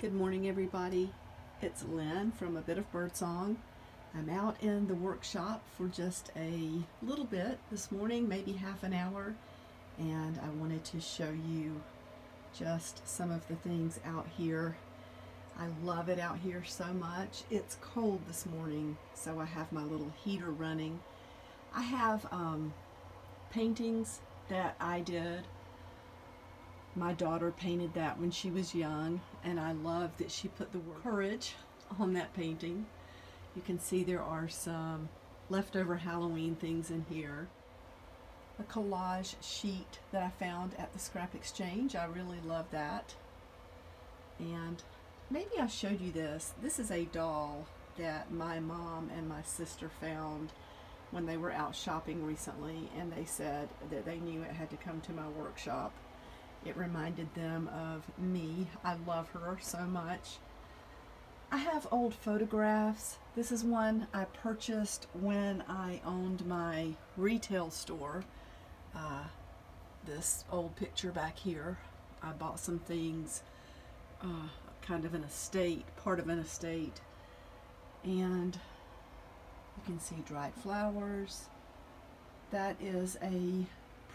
Good morning, everybody. It's Lynn from A Bit of Birdsong. I'm out in the workshop for just a little bit this morning, maybe half an hour, and I wanted to show you just some of the things out here. I love it out here so much. It's cold this morning, so I have my little heater running. I have paintings that I did. My daughter painted that when she was young, and I love that she put the word courage on that painting. You can see there are some leftover Halloween things in here. A collage sheet that I found at the scrap exchange. I really love that. And maybe I showed you this. This is a doll that my mom and my sister found when they were out shopping recently, and they said that they knew it had to come to my workshop. It reminded them of me. I love her so much. I have old photographs. This is one I purchased when I owned my retail store. This old picture back here. I bought some things, kind of an estate, part of an estate. And you can see dried flowers. That is a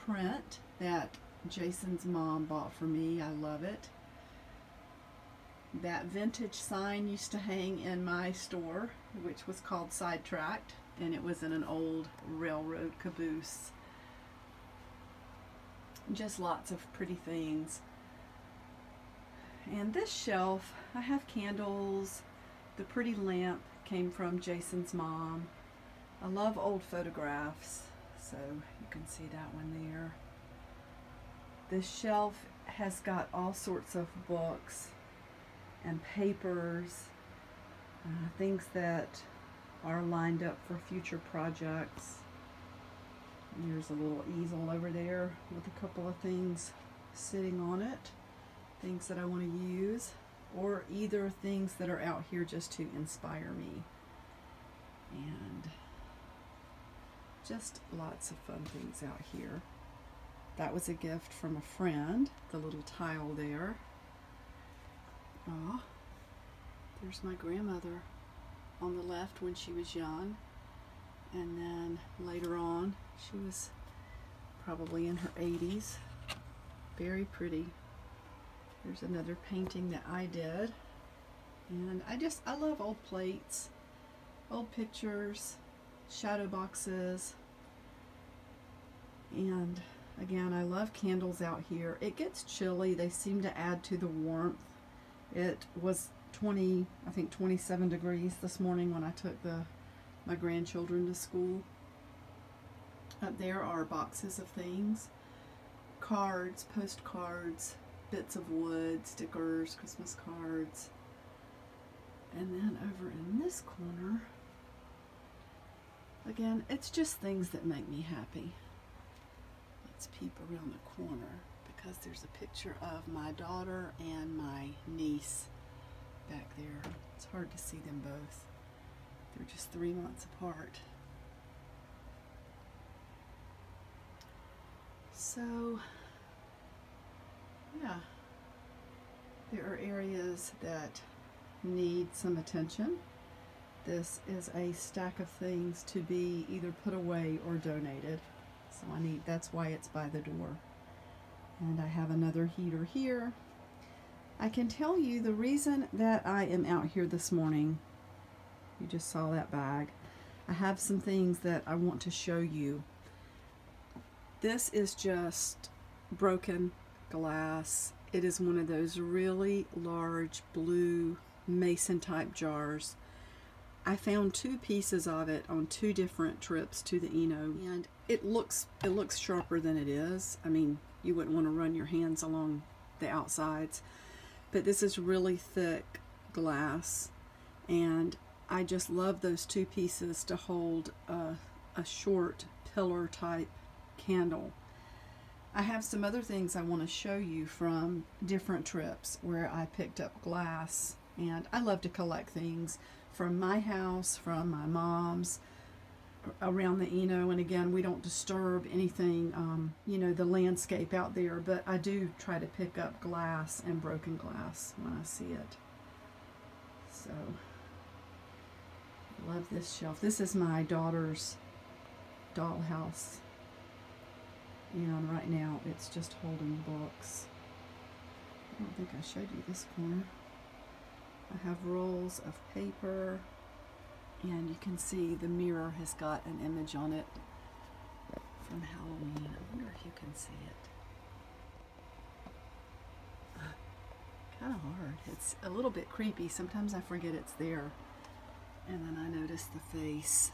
print that Jason's mom bought for me. I love it. That vintage sign used to hang in my store, which was called Sidetracked, and it was in an old railroad caboose. Just lots of pretty things. And this shelf, I have candles. The pretty lamp came from Jason's mom. I love old photographs, so you can see that one there. This shelf has got all sorts of books and papers, things that are lined up for future projects. There's a little easel over there with a couple of things sitting on it, things that I want to use, or either things that are out here just to inspire me. And just lots of fun things out here. That was a gift from a friend, the little tile there. There's my grandmother on the left when she was young. And then later on, she was probably in her 80s. Very pretty. There's another painting that I did. And I love old plates, old pictures, shadow boxes, and again, I love candles out here. It gets chilly. They seem to add to the warmth. It was 27 degrees this morning when I took my grandchildren to school. Up there are boxes of things, cards, postcards, bits of wood, stickers, Christmas cards. And then over in this corner, again, it's just things that make me happy. Let's peep around the corner because there's a picture of my daughter and my niece back there. It's hard to see them both. They're just 3 months apart. So, yeah, there are areas that need some attention. This is a stack of things to be either put away or donated. So that's why it's by the door. And I have another heater here. I can tell you the reason that I am out here this morning. You just saw that bag. I have some things that I want to show you. This is just broken glass. It is one of those really large blue mason type jars. I found 2 pieces of it on 2 different trips to the Eno, and it looks sharper than it is. I mean, you wouldn't want to run your hands along the outsides, but this is really thick glass, and I just love those 2 pieces to hold a short pillar type candle. I have some other things I want to show you from different trips where I picked up glass, and I love to collect things from my house, from my mom's, around the Eno. And again, we don't disturb anything, you know, the landscape out there, but I do try to pick up glass and broken glass when I see it. So, I love this shelf. This is my daughter's dollhouse. And right now it's just holding books. I don't think I showed you this corner. I have rolls of paper, and you can see the mirror has got an image on it from Halloween. I wonder if you can see it. Kind of hard. It's a little bit creepy. Sometimes I forget it's there, and then I notice the face.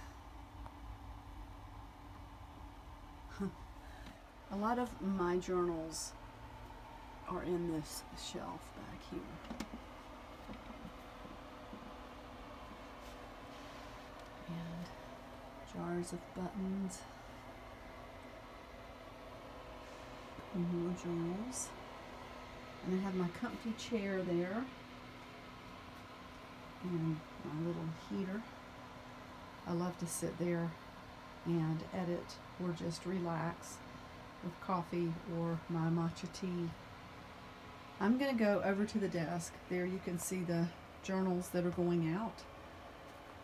A lot of my journals are in this shelf back here. And jars of buttons. More journals. And I have my comfy chair there. And my little heater. I love to sit there and edit or just relax with coffee or my matcha tea. I'm going to go over to the desk. There you can see the journals that are going out.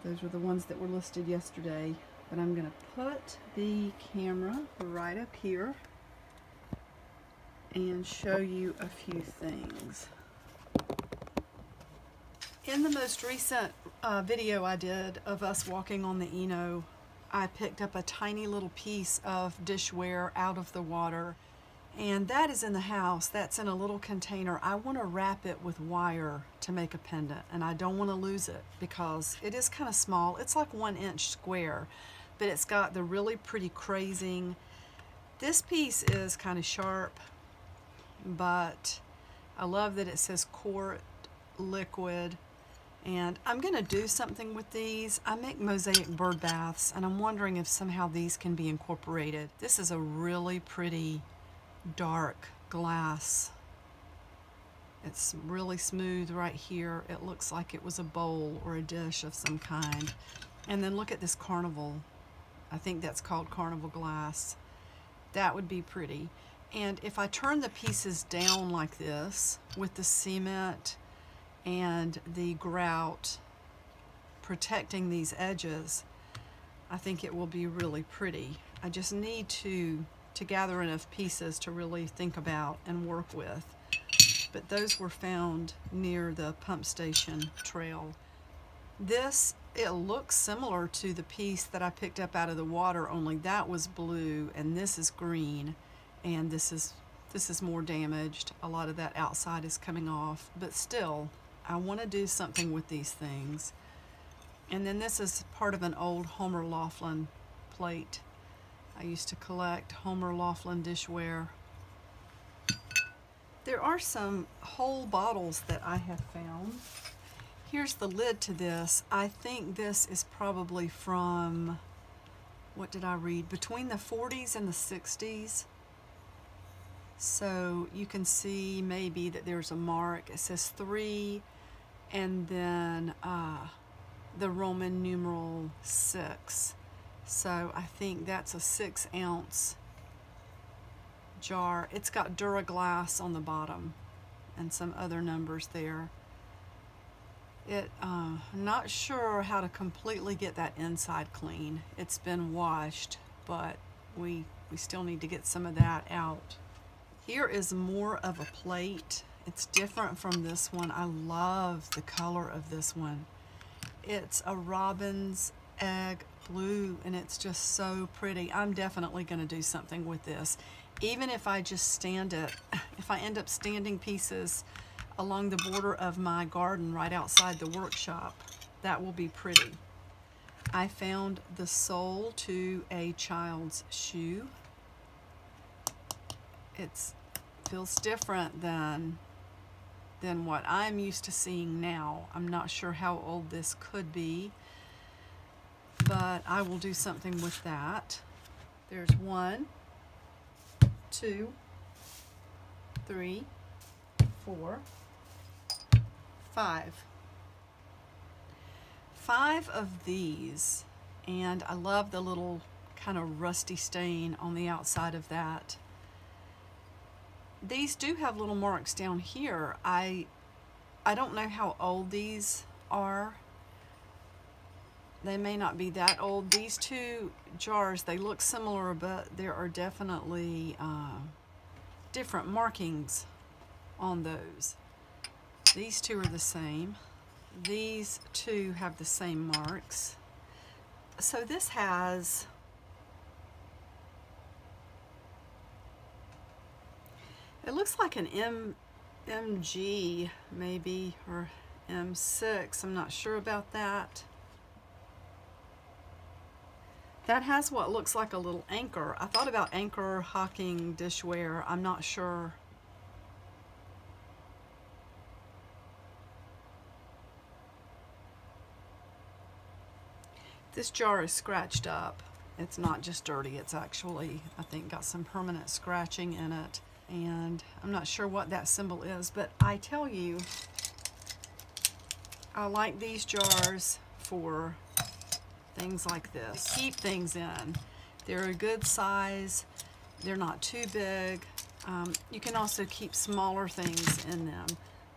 Those are the ones that were listed yesterday. But I'm going to put the camera right up here and show you a few things. In the most recent video I did of us walking on the Eno, I picked up a tiny little piece of dishware out of the water, and that is in the house. That's in a little container. I want to wrap it with wire to make a pendant, and I don't want to lose it because it is kind of small. It's like 1 inch square, but it's got the really pretty crazing. This piece is kind of sharp, but I love that it says quart liquid. And I'm going to do something with these. I make mosaic bird baths, and I'm wondering if somehow these can be incorporated. This is a really pretty dark glass. It's really smooth right here. It looks like it was a bowl or a dish of some kind. And then look at this carnival. I think that's called carnival glass. That would be pretty. And if I turn the pieces down like this with the cement and the grout protecting these edges, I think it will be really pretty. I just need to gather enough pieces to really think about and work with. But those were found near the pump station trail. This, it looks similar to the piece that I picked up out of the water, only that was blue and this is green, and this is more damaged. A lot of that outside is coming off, but still, I want to do something with these things. And then this is part of an old Homer Laughlin plate. I used to collect Homer Laughlin dishware. There are some whole bottles that I have found. Here's the lid to this. I think this is probably from, what did I read? Between the 40s and the 60s. So you can see maybe that there's a mark. It says 3 and then the Roman numeral 6. So I think that's a 6-ounce jar. It's got Duraglass on the bottom and some other numbers there. I'm not sure how to completely get that inside clean. It's been washed, but we still need to get some of that out. Here is more of a plate. It's different from this one. I love the color of this one. It's a robin's egg blue, and it's just so pretty. I'm definitely going to do something with this. Even if I just stand it, if I end up standing pieces along the border of my garden right outside the workshop, that will be pretty. I found the sole to a child's shoe. It feels different than what I'm used to seeing now. I'm not sure how old this could be, but I will do something with that. There's 1, 2, 3, 4, 5. 5 of these, and I love the little kind of rusty stain on the outside of that. These do have little marks down here. I don't know how old these they may not be that old. These two jars, they look similar, but there are definitely different markings on those. These two are the same. These two have the same marks. So this has it looks like an MG maybe, or M6. I'm not sure about that. That has what looks like a little anchor. I thought about anchor hocking dishware. I'm not sure. This jar is scratched up. It's not just dirty, it's actually, I think, got some permanent scratching in it. And I'm not sure what that symbol is, but I tell you, I like these jars for things like this. Keep things in. They're a good size. They're not too big. You can also keep smaller things in them,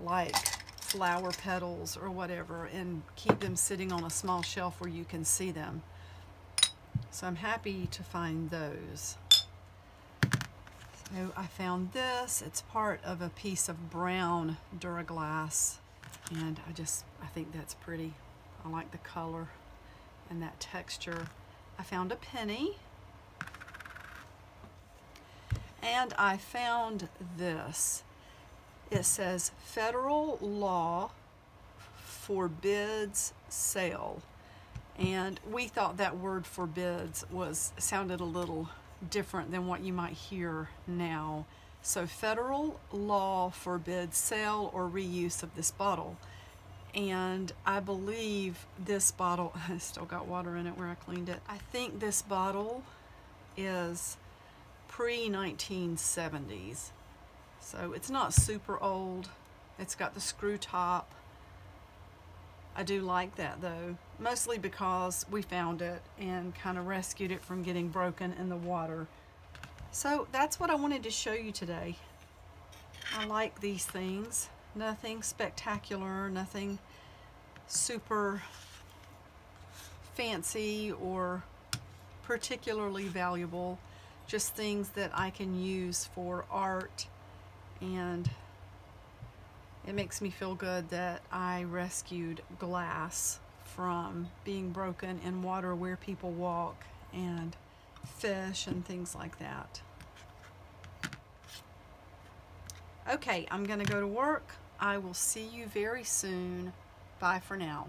like flower petals or whatever, and keep them sitting on a small shelf where you can see them. So I'm happy to find those. So I found this. It's part of a piece of brown Duraglass, and I think that's pretty. I like the color and that texture. I found a penny, and I found this. It says federal law forbids sale, and we thought that word forbids sounded a little different than what you might hear now. So federal law forbids sale or reuse of this bottle. And I believe this bottle, it's still got water in it where I cleaned it. I think this bottle is pre-1970s. So it's not super old. It's got the screw top. I do like that though, mostly because we found it and kind of rescued it from getting broken in the water. So that's what I wanted to show you today. I like these things. Nothing spectacular, nothing super fancy or particularly valuable, just things that I can use for art, and it makes me feel good that I rescued glass from being broken in water where people walk and fish and things like that. Okay, I'm going to go to work. I will see you very soon. Bye for now.